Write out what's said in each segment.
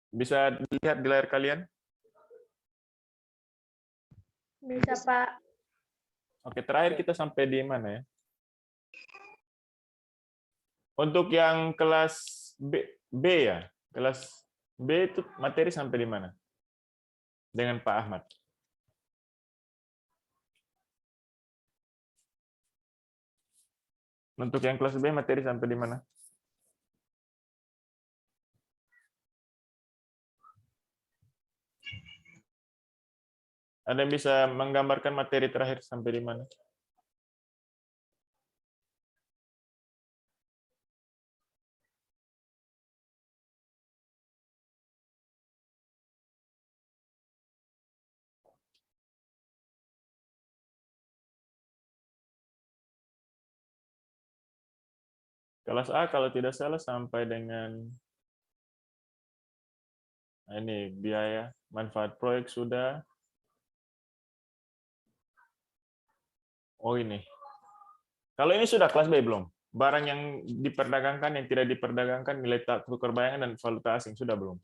Bisa dilihat di layar kalian? Bisa, Pak. Oke, terakhir kita sampai di mana ya? Untuk yang kelas B ya, kelas B itu materi sampai di mana? Dengan Pak Ahmad. Untuk yang kelas B materi sampai di mana? Ada yang bisa menggambarkan materi terakhir sampai di mana? Kelas A kalau tidak salah sampai dengan ini biaya manfaat proyek sudah. Oh ini. Kalau ini sudah kelas B belum? Barang yang diperdagangkan, yang tidak diperdagangkan, nilai tukar bayangan dan valuta asing sudah belum?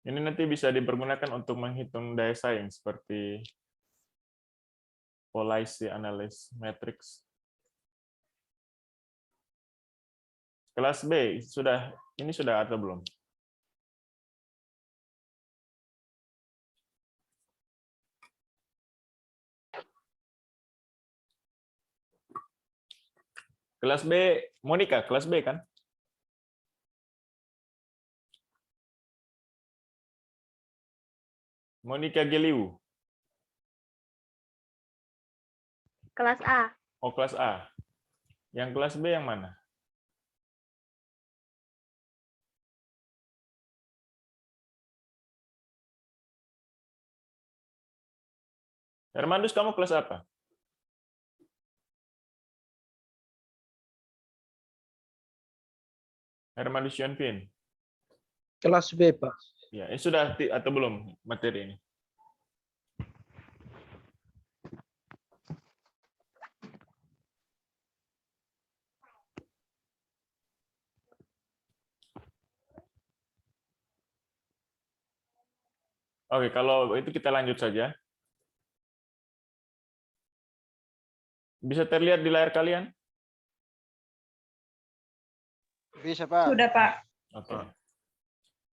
Ini nanti bisa dipergunakan untuk menghitung daya saing seperti policy analysis matrix. Kelas B sudah, ini sudah atau belum? Kelas B, Monica, kelas B kan? Monica Geliu. Kelas A. Oh, kelas A. Yang kelas B yang mana? Hermandus, kamu kelas apa? Hermandus Yonvin. Kelas B, Pak. Ya, sudah atau belum materi ini? Oke, kalau itu kita lanjut saja. Bisa terlihat di layar kalian? Bisa, Pak. Sudah, Pak. Oke.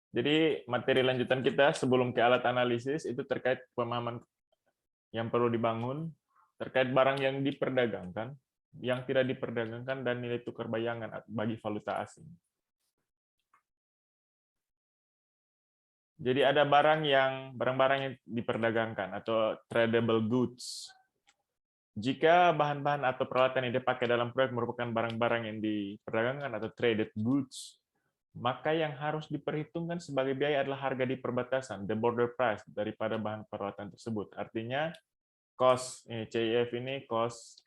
Jadi materi lanjutan kita sebelum ke alat analisis itu terkait pemahaman yang perlu dibangun terkait barang yang diperdagangkan, yang tidak diperdagangkan, dan nilai tukar bayangan bagi valuta asing. Jadi ada barang-barang yang diperdagangkan atau tradable goods. Jika bahan-bahan atau peralatan yang dipakai dalam proyek merupakan barang-barang yang diperdagangkan atau traded goods, maka yang harus diperhitungkan sebagai biaya adalah harga di perbatasan, the border price, daripada bahan peralatan tersebut. Artinya, cost, CIF ini cost,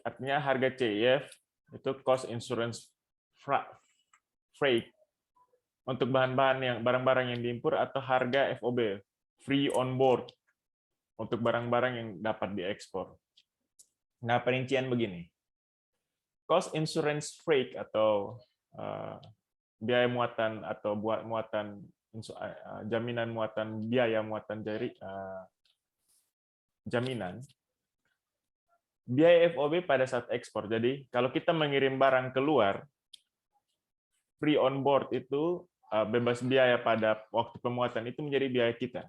artinya harga CIF itu cost insurance freight untuk bahan-bahan yang barang-barang yang diimpor, atau harga FOB, free on board, untuk barang-barang yang dapat diekspor. Nah, perincian begini. Cost insurance freight atau biaya muatan atau buat muatan jaminan muatan biaya muatan dari jaminan biaya FOB pada saat ekspor. Jadi kalau kita mengirim barang keluar, free on board itu bebas biaya pada waktu pemuatan itu menjadi biaya kita.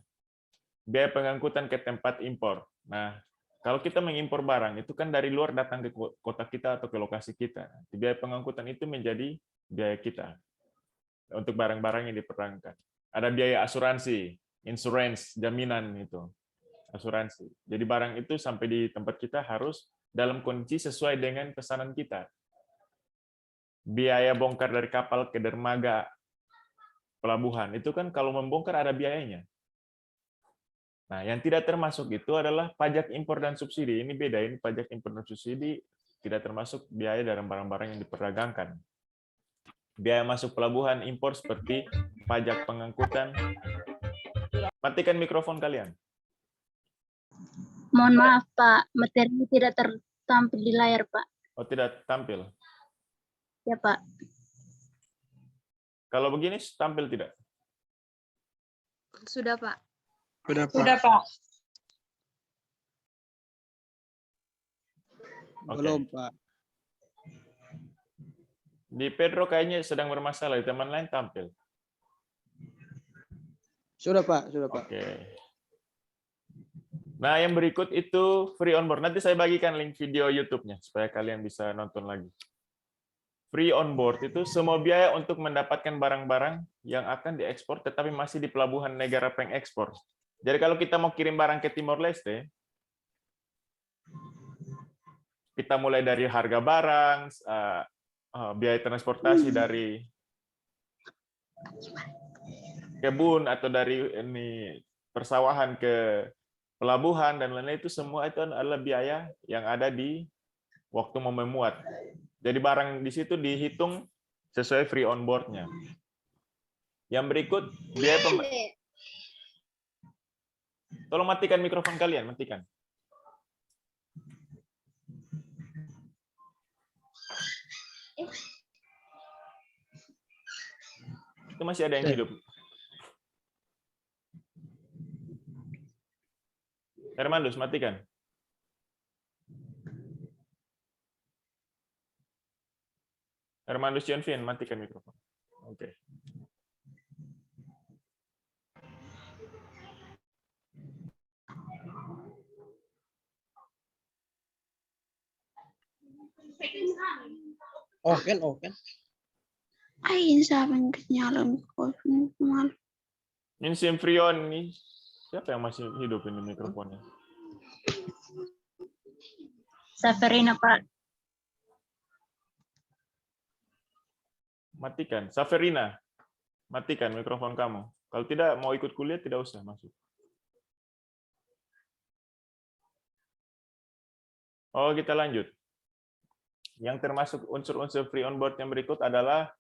Biaya pengangkutan ke tempat impor. Nah, kalau kita mengimpor barang itu kan dari luar datang ke kota kita atau ke lokasi kita. Biaya pengangkutan itu menjadi biaya kita untuk barang-barang yang diperdagangkan. Ada biaya asuransi, insurance, jaminan itu, asuransi. Jadi barang itu sampai di tempat kita harus dalam kondisi sesuai dengan pesanan kita. Biaya bongkar dari kapal ke dermaga pelabuhan itu kan kalau membongkar ada biayanya. Nah, yang tidak termasuk itu adalah pajak impor dan subsidi. Ini beda, ini pajak impor dan subsidi tidak termasuk biaya dari barang-barang yang diperdagangkan. Biaya masuk pelabuhan impor seperti pajak pengangkutan. Matikan mikrofon kalian. Mohon maaf, Pak. Materi tidak tertampil di layar, Pak. Oh, tidak tampil. Ya, Pak. Kalau begini tampil tidak? Sudah, Pak. Sudah, Pak. Oke. Belum, Pak. Di Pedro kayaknya sedang bermasalah, di teman lain tampil. Sudah, Pak. Sudah, Pak. Oke. Nah, yang berikut itu free on board. Nanti saya bagikan link video YouTube-nya supaya kalian bisa nonton lagi. Free on board itu semua biaya untuk mendapatkan barang-barang yang akan diekspor tetapi masih di pelabuhan negara pengekspor. Jadi kalau kita mau kirim barang ke Timor Leste, kita mulai dari harga barang, biaya transportasi dari kebun atau dari ini persawahan ke pelabuhan dan lain-lain, itu semua itu adalah biaya yang ada di waktu mau memuat. Jadi barang di situ dihitung sesuai free on board-nya. Yang berikut biaya tolong matikan mikrofon kalian, matikan. Itu masih ada yang hidup. Hermandus, matikan. Hermandus Jonvin, matikan mikrofon. Oke. Oke. Ay, sabi ng kanyalang ko. Ini Simfrion nih. Siapa yang masih hidup ini mikrofonnya? Safarina, Pak. Matikan. Saferina, matikan mikrofon kamu. Kalau tidak mau ikut kuliah, tidak usah masuk. Oh, kita lanjut. Yang termasuk unsur-unsur free on board yang berikut adalah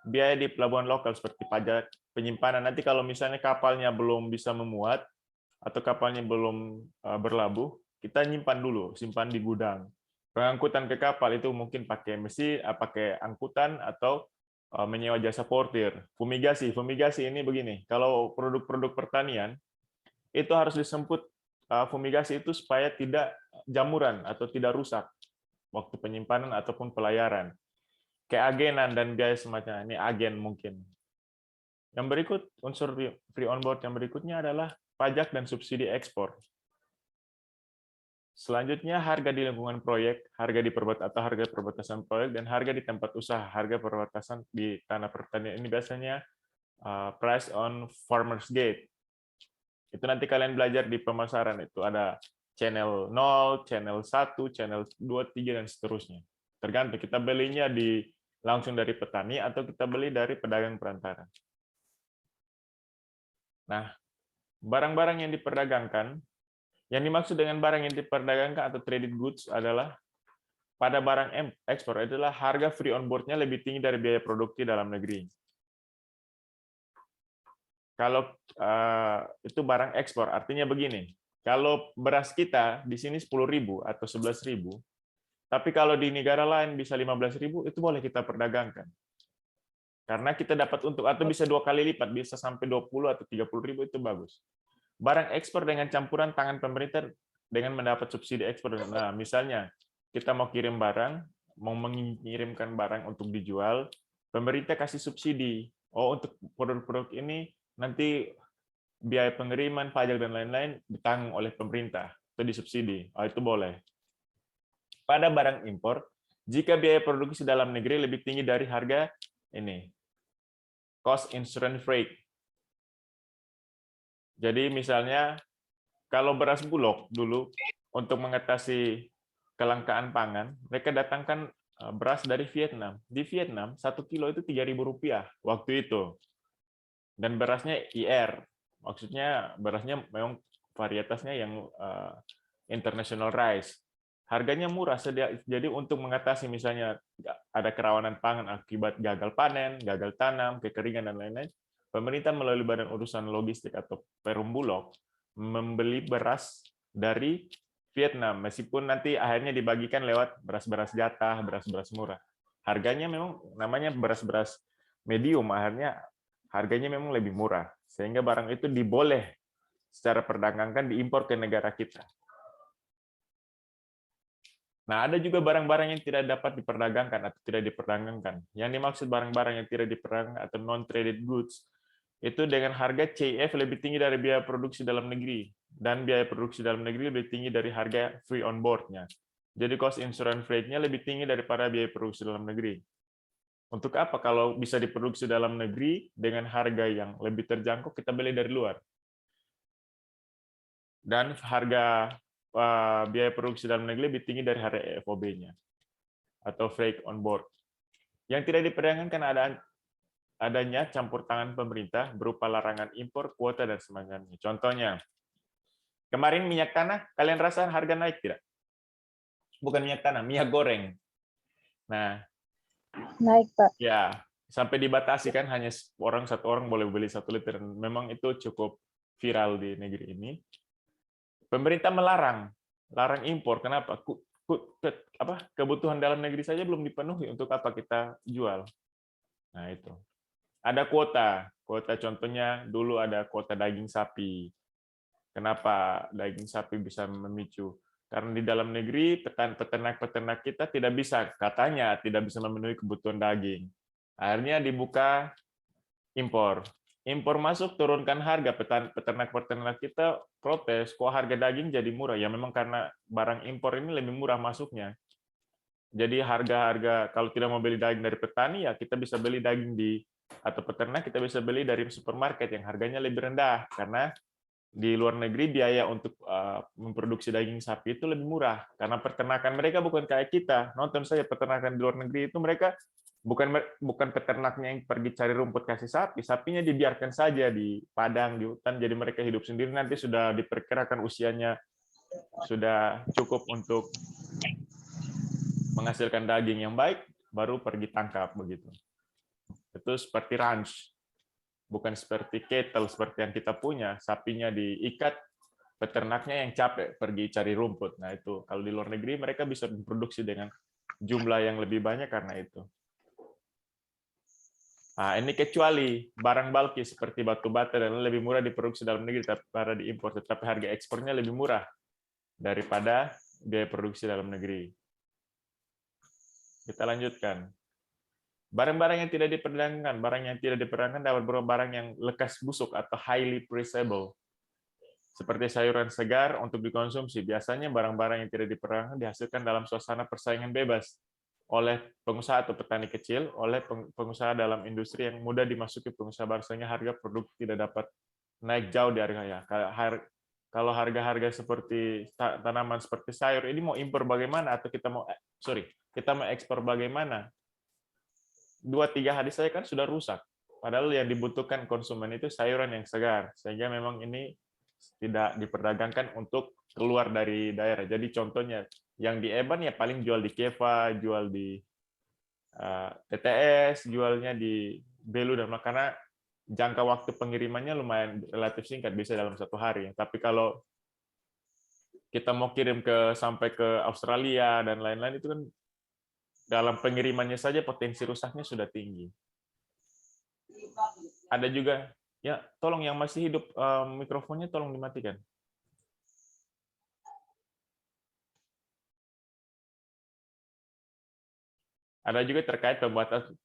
biaya di pelabuhan lokal seperti pajak penyimpanan. Nanti kalau misalnya kapalnya belum bisa memuat atau kapalnya belum berlabuh, kita nyimpan dulu, simpan di gudang. Pengangkutan ke kapal itu mungkin pakai mesin, pakai angkutan atau menyewa jasa portir. Fumigasi ini begini. Kalau produk-produk pertanian itu harus disemput fumigasi itu supaya tidak jamuran atau tidak rusak waktu penyimpanan ataupun pelayaran. Keagenan dan biaya semacamnya, ini agen mungkin. Yang berikut, unsur free on board yang berikutnya adalah pajak dan subsidi ekspor. Selanjutnya, harga di lingkungan proyek, harga di harga perbatasan proyek, dan harga di tempat usaha, harga perbatasan di tanah pertanian. Ini biasanya price on farmer's gate. Itu nanti kalian belajar di pemasaran, itu ada channel 0, channel 1, channel 2, 3, dan seterusnya. Tergantung kita belinya langsung dari petani atau kita beli dari pedagang perantara. Nah, barang-barang yang diperdagangkan, yang dimaksud dengan barang yang diperdagangkan atau traded goods adalah pada barang ekspor adalah harga free on board-nya lebih tinggi dari biaya produksi dalam negeri. Kalau itu barang ekspor, artinya begini. Kalau beras kita di sini 10.000 atau 11.000, tapi kalau di negara lain bisa 15.000, itu boleh kita perdagangkan. Karena kita dapat untung, atau bisa 2 kali lipat, bisa sampai 20 atau 30.000, itu bagus. Barang ekspor dengan campuran tangan pemerintah dengan mendapat subsidi ekspor. Nah, misalnya kita mau kirim barang, mau mengirimkan barang untuk dijual, pemerintah kasih subsidi. Oh, untuk produk-produk ini nanti biaya pengiriman, pajak dan lain-lain ditanggung oleh pemerintah atau disubsidi. Oh, itu boleh. Pada barang impor, jika biaya produksi dalam negeri lebih tinggi dari harga ini, cost insurance freight. Jadi misalnya kalau beras Bulog dulu untuk mengatasi kelangkaan pangan, mereka datangkan beras dari Vietnam. Di Vietnam 1 kilo itu Rp3.000 waktu itu. Dan berasnya IR, maksudnya berasnya memang varietasnya yang international rice. Harganya murah, jadi untuk mengatasi misalnya ada kerawanan pangan akibat gagal panen, gagal tanam, kekeringan, dan lain-lain, pemerintah melalui Badan Urusan Logistik atau Perum Bulog membeli beras dari Vietnam, meskipun nanti akhirnya dibagikan lewat beras-beras jatah, beras-beras murah. Harganya memang namanya beras-beras medium, akhirnya harganya memang lebih murah, sehingga barang itu diboleh secara perdagangkan diimpor ke negara kita. Nah, ada juga barang-barang yang tidak dapat diperdagangkan atau tidak diperdagangkan. Yang dimaksud barang-barang yang tidak diperdagangkan atau non-traded goods, itu dengan harga CIF lebih tinggi dari biaya produksi dalam negeri, dan biaya produksi dalam negeri lebih tinggi dari harga free on board-nya. Jadi cost insurance rate-nya lebih tinggi daripada biaya produksi dalam negeri. Untuk apa? Kalau bisa diproduksi dalam negeri dengan harga yang lebih terjangkau, kita beli dari luar. Dan harga biaya produksi dalam negeri lebih tinggi dari harga FOB-nya atau freight on board. Yang tidak diperdagangkan adanya campur tangan pemerintah berupa larangan impor, kuota, dan semacamnya. Contohnya, kemarin minyak tanah, kalian rasa harga naik tidak? Bukan minyak tanah, minyak goreng. Nah, Naik, Pak. ya, sampai dibatasi kan hanya satu orang boleh beli 1 liter. Memang itu cukup viral di negeri ini. Pemerintah melarang impor. Kenapa? Kebutuhan dalam negeri saja belum dipenuhi. Untuk apa kita jual? Nah, itu. Ada kuota. Kuota contohnya dulu ada kuota daging sapi. Kenapa daging sapi bisa memicu? Karena di dalam negeri peternak-peternak kita tidak bisa, katanya tidak bisa memenuhi kebutuhan daging. Akhirnya dibuka impor. Impor masuk, turunkan harga. Peternak-peternak kita protes, kok harga daging jadi murah? Ya memang karena barang impor ini lebih murah masuknya. Jadi harga-harga, kalau tidak mau beli daging dari petani, ya kita bisa beli daging atau peternak, kita bisa beli dari supermarket yang harganya lebih rendah. Karena di luar negeri biaya untuk memproduksi daging sapi itu lebih murah. Karena peternakan mereka bukan kayak kita. Nonton saja peternakan di luar negeri itu mereka bukan peternaknya yang pergi cari rumput kasih sapi, sapinya dibiarkan saja di padang, di hutan, jadi mereka hidup sendiri, nanti sudah diperkirakan usianya sudah cukup untuk menghasilkan daging yang baik, baru pergi tangkap begitu. Itu seperti ranch, bukan seperti cattle seperti yang kita punya, sapinya diikat, peternaknya yang capek pergi cari rumput. Nah itu kalau di luar negeri mereka bisa memproduksi dengan jumlah yang lebih banyak karena itu. Nah, ini kecuali barang bulky seperti batu bata dan lebih murah diproduksi dalam negeri daripada diimpor, tetapi harga ekspornya lebih murah daripada biaya produksi dalam negeri. Kita lanjutkan. Barang-barang yang tidak diperdagangkan, barang yang tidak diperdagangkan dapat berupa barang yang lekas busuk atau highly perishable. Seperti sayuran segar untuk dikonsumsi. Biasanya barang-barang yang tidak diperdagangkan dihasilkan dalam suasana persaingan bebas oleh pengusaha atau petani kecil, oleh pengusaha dalam industri yang mudah dimasuki pengusaha bangsanya, harga produk tidak dapat naik jauh di harganya. Kalau harga-harga seperti tanaman seperti sayur ini mau impor bagaimana atau kita mau ekspor bagaimana? 2-3 hari saja kan sudah rusak. Padahal yang dibutuhkan konsumen itu sayuran yang segar, sehingga memang ini tidak diperdagangkan untuk keluar dari daerah. Jadi contohnya yang di Eban ya paling jual di Keva, jual di TTS, jualnya di Belu, dan karena jangka waktu pengirimannya lumayan relatif singkat, bisa dalam 1 hari. Tapi kalau kita mau kirim sampai ke Australia dan lain-lain itu kan dalam pengirimannya saja potensi rusaknya sudah tinggi. Ada juga, ya tolong yang masih hidup mikrofonnya tolong dimatikan. Ada juga terkait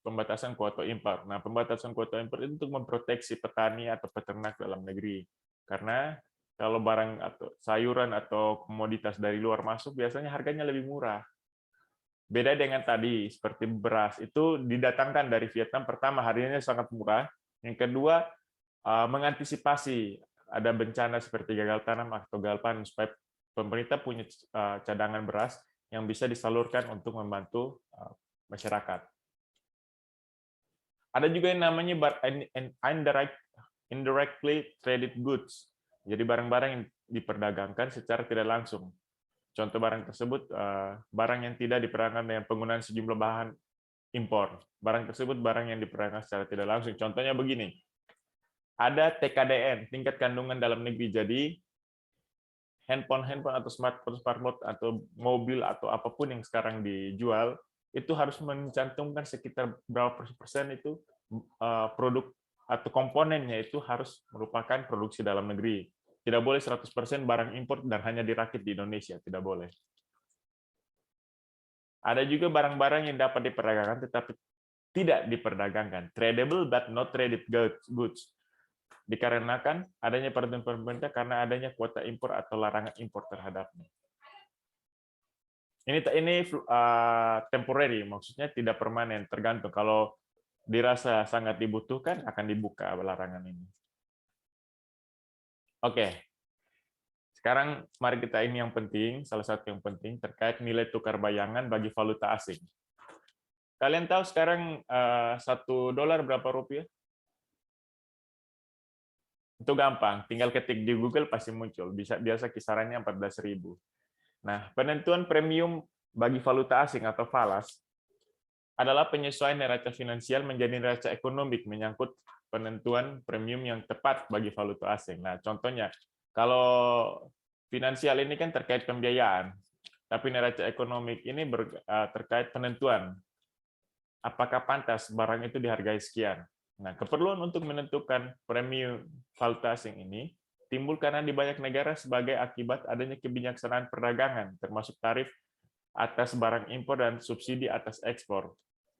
pembatasan kuota impor. Nah, pembatasan kuota impor itu untuk memproteksi petani atau peternak dalam negeri. Karena kalau barang atau sayuran atau komoditas dari luar masuk, biasanya harganya lebih murah. Beda dengan tadi, seperti beras, itu didatangkan dari Vietnam. Pertama, harganya sangat murah. Yang kedua, mengantisipasi ada bencana seperti gagal tanam atau gagal panen, supaya pemerintah punya cadangan beras yang bisa disalurkan untuk membantu masyarakat. Ada juga yang namanya indirectly traded goods. Jadi barang-barang yang diperdagangkan secara tidak langsung. Contoh barang tersebut, barang yang tidak diperdagangkan dengan penggunaan sejumlah bahan impor. Barang tersebut barang yang diperdagangkan secara tidak langsung. Contohnya begini, ada TKDN, tingkat kandungan dalam negeri. Jadi handphone atau smartphone atau mobil atau apapun yang sekarang dijual itu harus mencantumkan sekitar berapa persen itu produk atau komponennya itu harus merupakan produksi dalam negeri. Tidak boleh 100% barang impor dan hanya dirakit di Indonesia, tidak boleh. Ada juga barang-barang yang dapat diperdagangkan tetapi tidak diperdagangkan, tradable but not traded goods. Dikarenakan adanya peraturan pemerintah karena adanya kuota impor atau larangan impor terhadapnya. Ini temporary, maksudnya tidak permanen, tergantung. Kalau dirasa sangat dibutuhkan akan dibuka larangan ini. Oke. Sekarang mari kita ini yang penting, salah satu yang penting terkait nilai tukar bayangan bagi valuta asing. Kalian tahu sekarang $1 berapa rupiah? Itu gampang, tinggal ketik di Google pasti muncul. Biasa kisarannya 14.000. Nah, penentuan premium bagi valuta asing atau falas adalah penyesuaian neraca finansial menjadi neraca ekonomik menyangkut penentuan premium yang tepat bagi valuta asing. Nah, contohnya, kalau finansial ini kan terkait pembiayaan, tapi neraca ekonomik ini terkait penentuan apakah pantas barang itu dihargai sekian. Nah, keperluan untuk menentukan premium valuta asing ini timbul karena di banyak negara sebagai akibat adanya kebijaksanaan perdagangan, termasuk tarif atas barang impor dan subsidi atas ekspor.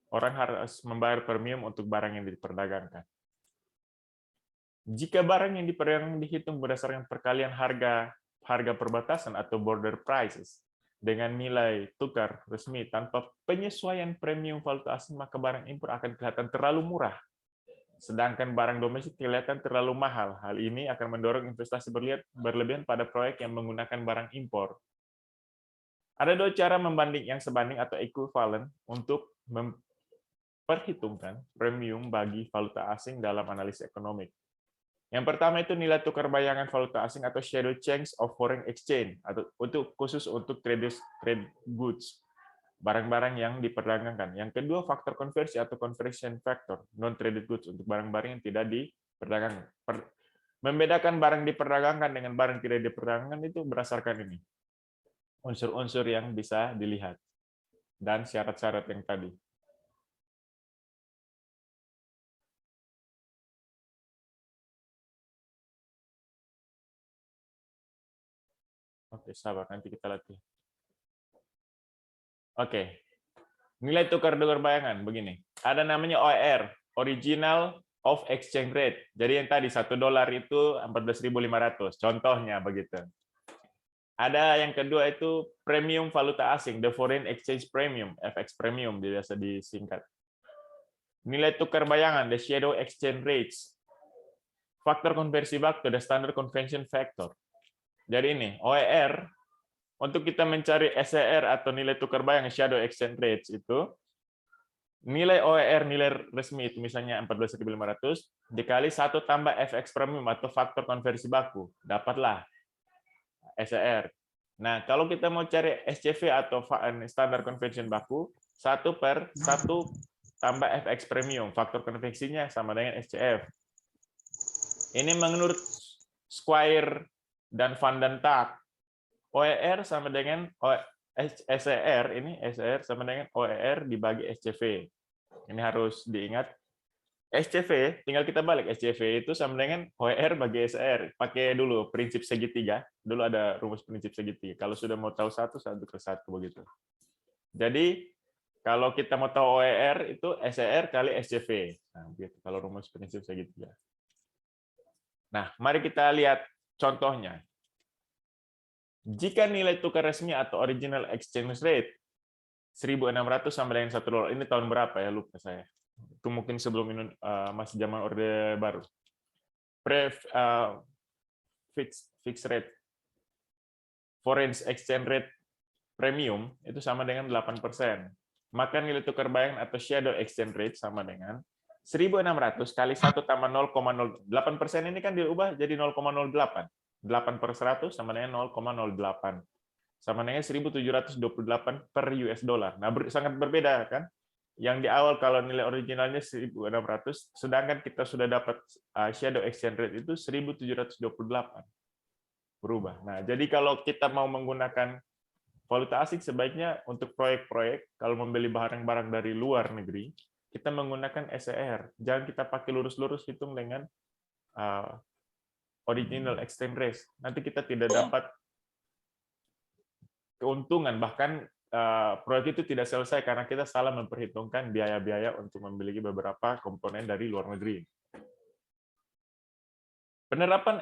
Orang harus membayar premium untuk barang yang diperdagangkan. Jika barang yang diperdagangkan dihitung berdasarkan perkalian harga perbatasan atau border prices dengan nilai tukar resmi tanpa penyesuaian premium valuta asing, maka barang impor akan kelihatan terlalu murah. Sedangkan barang domestik kelihatan terlalu mahal. Hal ini akan mendorong investasi berlebihan pada proyek yang menggunakan barang impor. Ada dua cara membanding yang sebanding atau equivalent untuk memperhitungkan premium bagi valuta asing dalam analisis ekonomi. Yang pertama itu nilai tukar bayangan valuta asing atau shadow change of foreign exchange, atau khusus untuk trade goods, barang-barang yang diperdagangkan. Yang kedua, faktor konversi atau conversion factor, non-traded goods, untuk barang-barang yang tidak diperdagangkan. Membedakan barang diperdagangkan dengan barang tidak diperdagangkan itu berdasarkan ini. Unsur-unsur yang bisa dilihat. Dan syarat-syarat yang tadi. Oke, sabar, nanti kita latih. Oke, nilai tukar bayangan begini. Ada namanya OER, Original of Exchange Rate. Jadi yang tadi $1 itu 14.500. Contohnya begitu. Ada yang kedua itu premium valuta asing, the foreign exchange premium, FX premium biasa disingkat. Nilai tukar bayangan, the shadow exchange rates. Faktor konversi waktu, the standard convention factor. Jadi ini OER. Untuk kita mencari SER atau nilai tukar bayangan shadow exchange rates itu, nilai OER, nilai resmi itu misalnya 14.500, dikali 1 tambah FX premium atau faktor konversi baku, dapatlah SER. Nah, kalau kita mau cari SCV atau standar convention baku, 1 per 1 tambah FX premium, faktor konversinya sama dengan SCF. Ini menurut Squire dan Van den Tak. OER sama dengan SER, ini SER sama dengan OER dibagi SCV. Ini harus diingat. SCV, tinggal kita balik. SCV itu sama dengan OER bagi SER. Pakai dulu prinsip segitiga. Dulu ada rumus prinsip segitiga. Kalau sudah mau tahu 1 ke 1 begitu. Jadi, kalau kita mau tahu OER itu SER kali SCV. Nah, begitu kalau rumus prinsip segitiga. Nah, mari kita lihat contohnya. Jika nilai tukar resmi atau original exchange rate 1.600 sama dengan $1. Ini tahun berapa ya? Lupa saya. Itu mungkin sebelum ini masih zaman Orde Baru. Fixed rate. Foreign exchange rate premium itu sama dengan 8%. Maka nilai tukar bayangan atau shadow exchange rate sama dengan 1.600 kali 1 tambah 0,08%. Ini kan diubah jadi 0,08. 8/100 sama dengan 0,08. Sama dengan 1.728 per US dollar. Nah, sangat berbeda kan? Yang di awal kalau nilai originalnya 1.600, sedangkan kita sudah dapat shadow exchange rate itu 1.728. Berubah. Nah, jadi kalau kita mau menggunakan valuta asing, sebaiknya untuk proyek-proyek, kalau membeli barang-barang dari luar negeri, kita menggunakan SER. Jangan kita pakai lurus-lurus hitung dengan original exchange rate. Nanti kita tidak dapat keuntungan, bahkan proyek itu tidak selesai karena kita salah memperhitungkan biaya-biaya untuk memiliki beberapa komponen dari luar negeri. Penerapan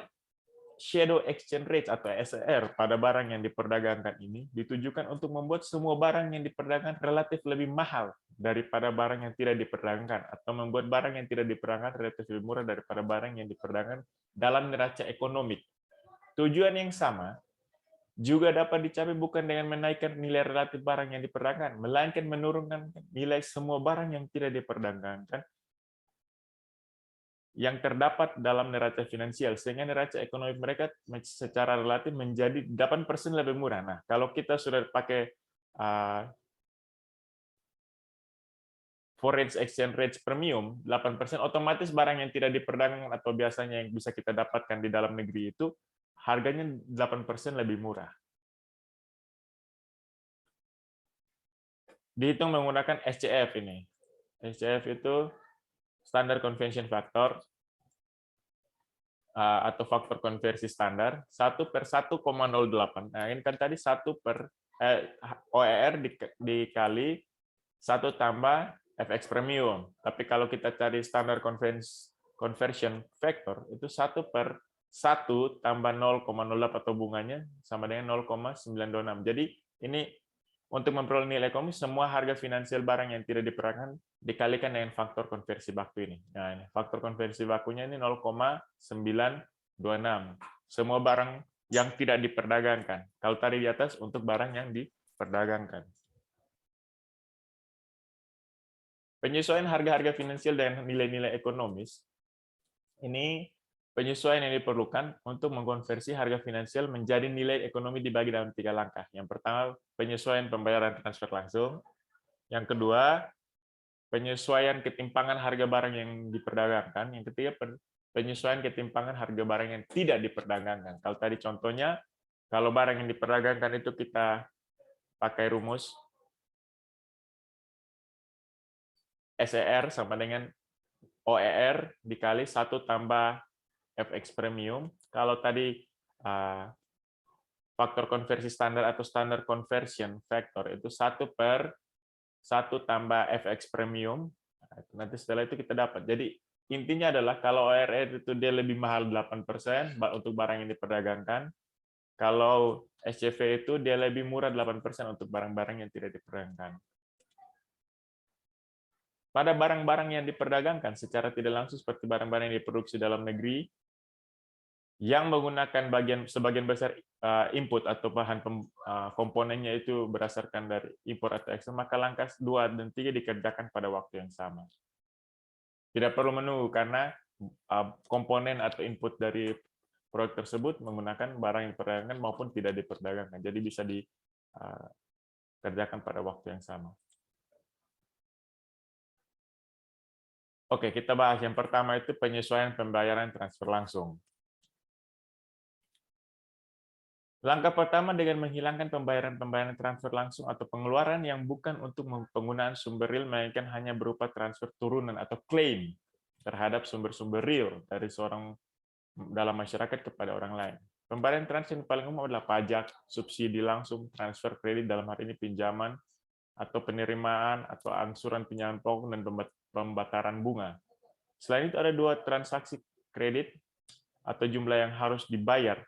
shadow exchange rate atau SER pada barang yang diperdagangkan ini ditujukan untuk membuat semua barang yang diperdagangkan relatif lebih mahal daripada barang yang tidak diperdagangkan, atau membuat barang yang tidak diperdagangkan relatif lebih murah daripada barang yang diperdagangkan dalam neraca ekonomi. Tujuan yang sama juga dapat dicapai bukan dengan menaikkan nilai relatif barang yang diperdagangkan, melainkan menurunkan nilai semua barang yang tidak diperdagangkan yang terdapat dalam neraca finansial, sehingga neraca ekonomi mereka secara relatif menjadi 8% lebih murah. Nah, kalau kita sudah pakai foreign exchange rate premium 8%, otomatis barang yang tidak diperdagangkan atau biasanya yang bisa kita dapatkan di dalam negeri itu harganya 8% lebih murah. Dihitung menggunakan SCF ini. SCF itu Standard Conversion Factor atau faktor konversi standar 1/1,08. Nah, ini kan tadi 1 per OER dikali 1 tambah FX premium. Tapi kalau kita cari standard conversion factor itu 1/1 tambah 0,08 atau bunganya sama dengan 0,926. Jadi ini untuk memperoleh nilai ekonomi, semua harga finansial barang yang tidak diperdagangkan dikalikan dengan faktor konversi baku ini. Nah, ini faktor konversi bakunya ini 0,926. Semua barang yang tidak diperdagangkan. Kalau tadi di atas untuk barang yang diperdagangkan. Penyesuaian harga-harga finansial dan nilai-nilai ekonomis ini penyesuaian yang diperlukan untuk mengkonversi harga finansial menjadi nilai ekonomi dibagi dalam 3 langkah. Yang pertama, penyesuaian pembayaran transfer langsung. Yang kedua, penyesuaian ketimpangan harga barang yang diperdagangkan. Yang ketiga, penyesuaian ketimpangan harga barang yang tidak diperdagangkan. Kalau tadi contohnya, kalau barang yang diperdagangkan itu kita pakai rumus SER sama dengan OER dikali 1 tambah FX premium. Kalau tadi faktor konversi standar atau standard conversion factor itu 1/1 tambah FX premium. Nanti setelah itu kita dapat. Jadi intinya adalah kalau OER itu dia lebih mahal 8% untuk barang yang diperdagangkan. Kalau SCV itu dia lebih murah 8% untuk barang-barang yang tidak diperdagangkan. Pada barang-barang yang diperdagangkan secara tidak langsung seperti barang-barang yang diproduksi dalam negeri, yang menggunakan sebagian besar input atau bahan komponennya itu berdasarkan dari impor atau ekspor, maka langkah 2 dan 3 dikerjakan pada waktu yang sama. Tidak perlu menunggu karena komponen atau input dari proyek tersebut menggunakan barang yang diperdagangkan maupun tidak diperdagangkan. Jadi bisa dikerjakan pada waktu yang sama. Oke, kita bahas yang pertama itu penyesuaian pembayaran transfer langsung. Langkah pertama dengan menghilangkan pembayaran transfer langsung atau pengeluaran yang bukan untuk penggunaan sumber real, melainkan hanya berupa transfer turunan atau klaim terhadap sumber-sumber real dari seorang dalam masyarakat kepada orang lain. Pembayaran transfer yang paling umum adalah pajak, subsidi langsung, transfer kredit dalam hal ini pinjaman, atau penerimaan, atau angsuran pinjaman pokok, dan pembataran bunga. Selain itu ada 2 transaksi kredit atau jumlah yang harus dibayar,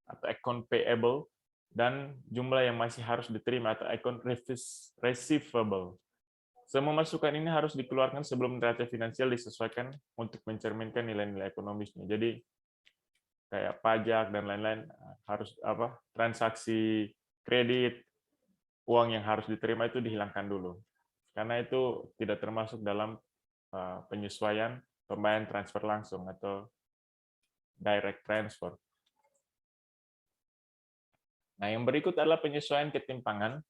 atau account payable, dan jumlah yang masih harus diterima atau account receivable. Semua masukan ini harus dikeluarkan sebelum neraca finansial disesuaikan untuk mencerminkan nilai-nilai ekonomisnya. Jadi kayak pajak dan lain-lain harus transaksi kredit, uang yang harus diterima itu dihilangkan dulu. Karena itu tidak termasuk dalam penyesuaian pembayaran transfer langsung atau direct transfer. Nah, yang berikut adalah penyesuaian ketimpangan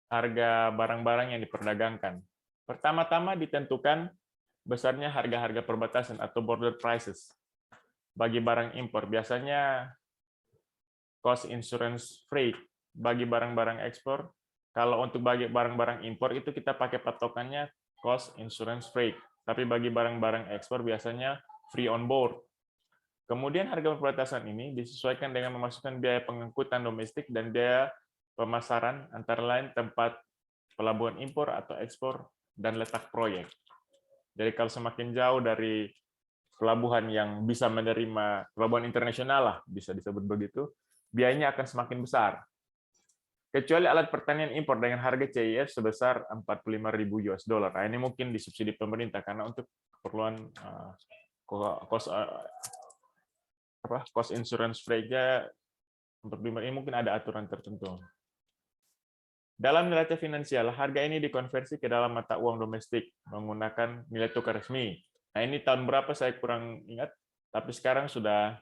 harga barang-barang yang diperdagangkan. Pertama-tama ditentukan besarnya harga-harga perbatasan atau border prices bagi barang impor. Biasanya cost insurance freight bagi barang-barang ekspor. Kalau untuk bagi barang-barang impor itu kita pakai patokannya cost insurance freight. Tapi bagi barang-barang ekspor biasanya free on board. Kemudian harga perbatasan ini disesuaikan dengan memasukkan biaya pengangkutan domestik dan biaya pemasaran antara lain tempat pelabuhan impor atau ekspor dan letak proyek. Jadi kalau semakin jauh dari pelabuhan yang bisa menerima pelabuhan internasional lah, bisa disebut begitu, biayanya akan semakin besar. Kecuali alat pertanian impor dengan harga CIF sebesar 45.000 US dollar. Nah, ini mungkin disubsidi pemerintah karena untuk keperluan cost insurance rate-nya untuk ini mungkin ada aturan tertentu. Dalam neraca finansial, harga ini dikonversi ke dalam mata uang domestik menggunakan nilai tukar resmi. Nah, ini tahun berapa saya kurang ingat, tapi sekarang sudah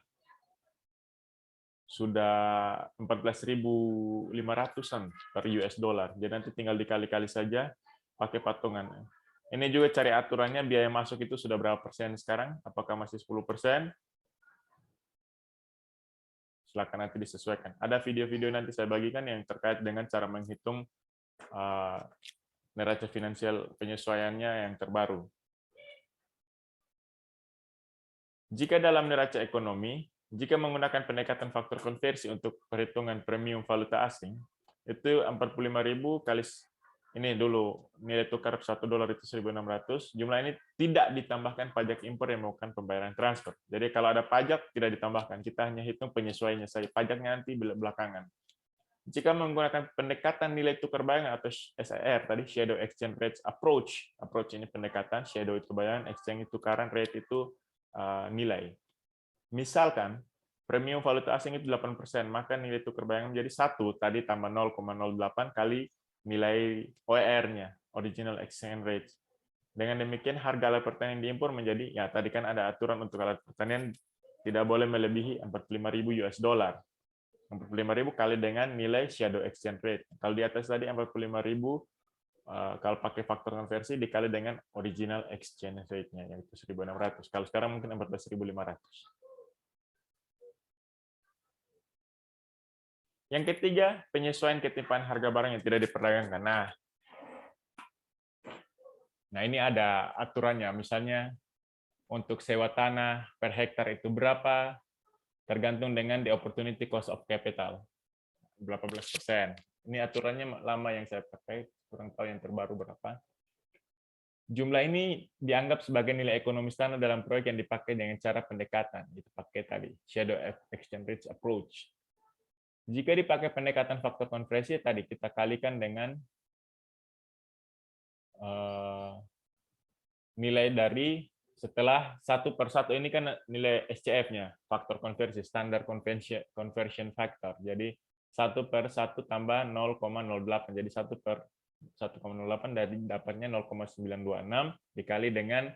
14.500-an per US dollar. Jadi nanti tinggal dikali-kali saja pakai patungan. Ini juga cari aturannya, biaya masuk itu sudah berapa persen sekarang? Apakah masih 10%? Silakan nanti disesuaikan. Ada video-video nanti saya bagikan yang terkait dengan cara menghitung neraca finansial penyesuaiannya yang terbaru. Jika dalam neraca ekonomi, jika menggunakan pendekatan faktor konversi untuk perhitungan premium valuta asing, itu 45.000 kali ini dulu nilai tukar 1 dolar itu 1.600, jumlah ini tidak ditambahkan pajak impor yang melakukan pembayaran transfer. Jadi kalau ada pajak tidak ditambahkan, kita hanya hitung penyesuaiannya saja, pajaknya nanti belakangan. Jika menggunakan pendekatan nilai tukar bayangan atau SIR tadi, shadow exchange rate approach ini pendekatan, shadow itu bayangan, exchange itu tukaran, rate itu nilai. Misalkan premium valuta asing itu 8%, maka nilai tukar bayangan menjadi 1 tadi tambah 0,08 kali nilai OER-nya, original exchange rate. Dengan demikian harga alat pertanian diimpor menjadi, ya tadi kan ada aturan untuk alat pertanian tidak boleh melebihi 45.000 US dollar. 45.000 kali dengan nilai shadow exchange rate. Kalau di atas tadi 45.000, kalau pakai faktor konversi dikali dengan original exchange rate-nya, yaitu 1.600. Kalau sekarang mungkin 14.500. Yang ketiga, penyesuaian ketimpangan harga barang yang tidak diperdagangkan. Nah, ini ada aturannya. Misalnya, untuk sewa tanah per hektar itu berapa, tergantung dengan the opportunity cost of capital. Berapa belas persen. Ini aturannya lama yang saya pakai, kurang tahu yang terbaru berapa. Jumlah ini dianggap sebagai nilai ekonomis tanah dalam proyek yang dipakai dengan cara pendekatan. Itu pakai tadi, shadow exchange rate approach. Jika dipakai pendekatan faktor konversi, tadi kita kalikan dengan nilai dari setelah 1/1 ini kan nilai SCF-nya, faktor konversi, standard conversion factor. Jadi 1/1 tambah 0,08, jadi 1/1,08 dari dapatnya 0,926 dikali dengan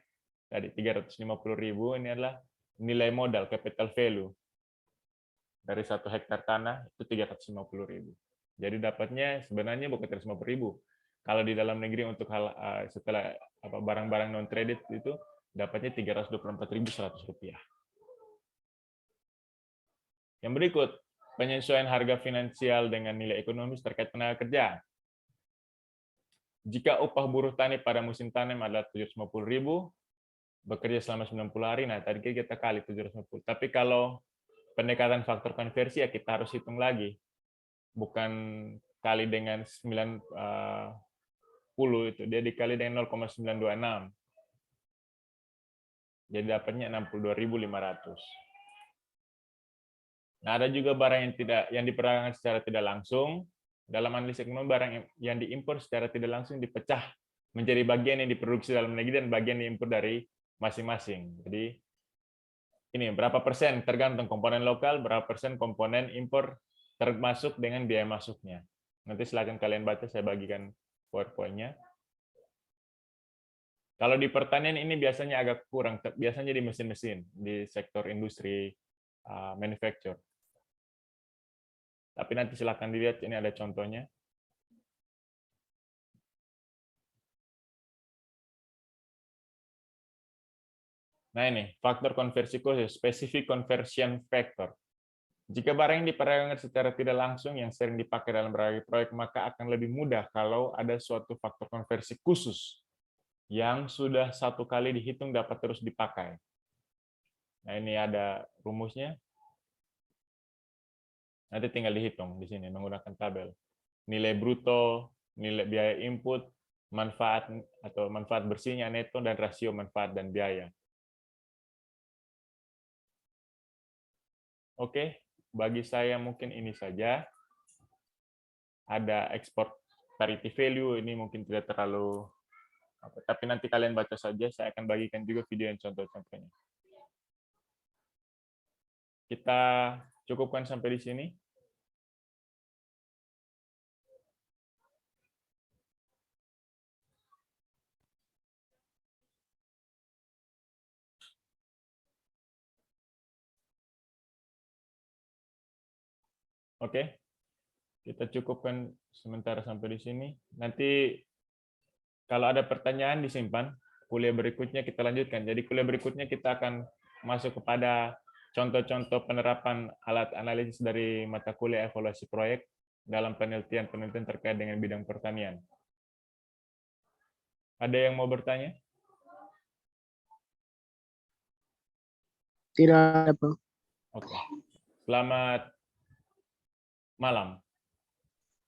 tadi 350.000, ini adalah nilai modal, capital value. Dari 1 hektar tanah itu 350.000. Jadi dapatnya sebenarnya bukan 350.000. Kalau di dalam negeri untuk hal setelah barang-barang non traded itu dapatnya 324.100 rupiah. Yang berikut, penyesuaian harga finansial dengan nilai ekonomis terkait tenaga kerja. Jika upah buruh tani pada musim tanam adalah 750.000, bekerja selama 90 hari, nah tadi kita kali 750. Tapi kalau pendekatan faktor konversi ya kita harus hitung lagi, bukan kali dengan 90 itu, dia dikali dengan 0,926, jadi dapatnya 62.500. Nah, ada juga barang yang diperdagangkan secara tidak langsung. Dalam analisis ekonomi, barang yang diimpor secara tidak langsung dipecah menjadi bagian yang diproduksi dalam negeri dan bagian diimpor dari masing-masing. Jadi ini berapa persen tergantung komponen lokal, berapa persen komponen impor termasuk dengan biaya masuknya. Nanti silakan kalian baca, saya bagikan PowerPoint-nya. Kalau di pertanian ini biasanya agak kurang, biasanya di mesin-mesin, di sektor industri manufacture. Tapi nanti silakan dilihat, ini ada contohnya. Nah ini, faktor konversi khusus, specific conversion factor. Jika barang yang diperdagangkan secara tidak langsung yang sering dipakai dalam berbagai proyek, maka akan lebih mudah kalau ada suatu faktor konversi khusus yang sudah satu kali dihitung dapat terus dipakai. Nah ini ada rumusnya. Nanti tinggal dihitung di sini menggunakan tabel. Nilai bruto, nilai biaya input, manfaat atau manfaat bersihnya neto, dan rasio manfaat dan biaya. Oke, bagi saya mungkin ini saja. Ada export parity value, ini mungkin tidak terlalu, tapi nanti kalian baca saja, saya akan bagikan juga video yang contoh-contohnya. Kita cukupkan sampai di sini. Oke, kita cukupkan sementara sampai di sini. Nanti kalau ada pertanyaan disimpan, kuliah berikutnya kita lanjutkan. Jadi kuliah berikutnya kita akan masuk kepada contoh-contoh penerapan alat analisis dari mata kuliah evaluasi proyek dalam penelitian-penelitian terkait dengan bidang pertanian. Ada yang mau bertanya? Tidak ada, Pak. Oke. Selamat malam.